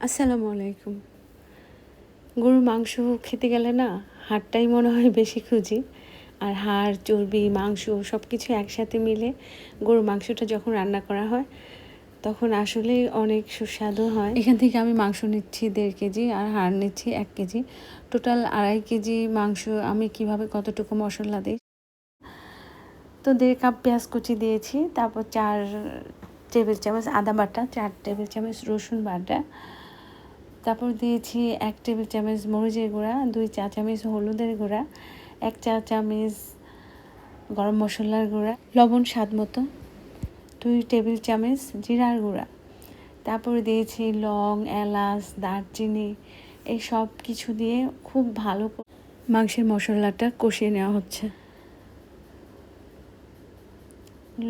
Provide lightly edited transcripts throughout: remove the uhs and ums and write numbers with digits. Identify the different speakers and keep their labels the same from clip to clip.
Speaker 1: আসসালামু আলাইকুম। গরুর মাংস খেতে গেলে না হাড়টাই মনে হয় বেশি খুঁজি। আর হাড়, চর্বি, মাংস সব কিছু একসাথে মিলে গরুর মাংসটা যখন রান্না করা হয় তখন আসলেই অনেক সুস্বাদু হয়। এখান থেকে আমি মাংস নিচ্ছি 1.5 কেজি আর হাড় নিচ্ছি 1 কেজি। টোটাল 2.5 কেজি মাংস আমি কিভাবে কতটুকু মশলা দিই। তো 1.5 কাপ পেঁয়াজ কুচি দিয়েছি, তারপর 4 টেবিল চামচ আদা বাটা, 4 টেবিল চামচ রসুন বাটা, তারপর দিয়েছি 1 টেবিল চামচ মরিচের গুঁড়া, 2 চা চামচ হলুদের গুঁড়া, 1 চা চামচ গরম মশলার গুঁড়া, লবণ স্বাদ মতো, 2 টেবিল চামচ জিরার গুঁড়া। তারপর দিয়েছি লং, এলাচ, দারচিনি, এই সব কিছু দিয়ে খুব ভালো মাংসের মশলাটা কষিয়ে নেওয়া হচ্ছে।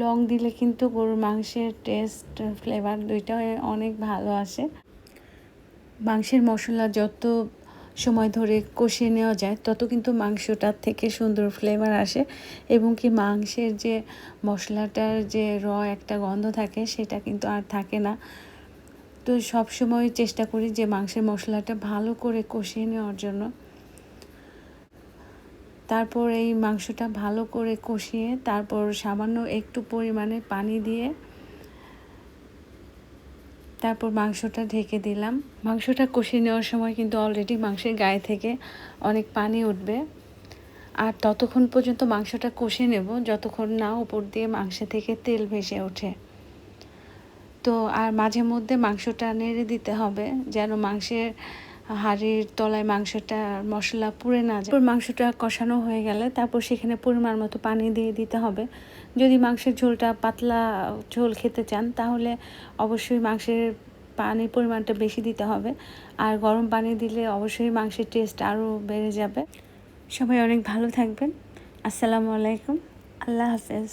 Speaker 1: লং দিলে কিন্তু গরুর মাংসের টেস্ট, ফ্লেভার দুইটাই অনেক ভালো আসে। মাংসের মশলা যত সময় ধরে কষিয়ে নেওয়া যায় তত কিন্তু মাংসটার থেকে সুন্দর ফ্লেভার আসে, এবং কি মাংসের যে মশলাটার যে একটা গন্ধ থাকে সেটা কিন্তু আর থাকে না। তো সব সময় চেষ্টা করি যে মাংসের মশলাটা ভালো করে কষিয়ে নেওয়ার জন্য। তারপর এই মাংসটা ভালো করে কষিয়ে তারপর সামান্য একটু পরিমাণে পানি দিয়ে তারপর মাংসটা ঢেকে দিলাম। মাংসটা কষিয়ে নেওয়ার সময় কিন্তু অলরেডি মাংসের গায়ে থেকে অনেক পানি উঠবে, আর ততক্ষণ পর্যন্ত মাংসটা কষিয়ে নেব যতক্ষণ না উপর দিয়ে মাংস থেকে তেল ভেসে ওঠে। তো আর মাঝে মধ্যে মাংসটা নেড়ে দিতে হবে যেন মাংসের হাঁড়ির তলায় মাংসটা মশলা পুড়ে না যায়। তারপর মাংসটা কষানো হয়ে গেলে তারপর সেখানে পরিমাণ মতো পানি দিয়ে দিতে হবে। যদি মাংসের ঝোলটা পাতলা ঝোল খেতে চান তাহলে অবশ্যই মাংসের পানির পরিমাণটা বেশি দিতে হবে, আর গরম পানি দিলে অবশ্যই মাংসের টেস্ট আরও বেড়ে যাবে। সবাই অনেক ভালো থাকবেন। আসসালামু আলাইকুম। আল্লাহ হাফেজ।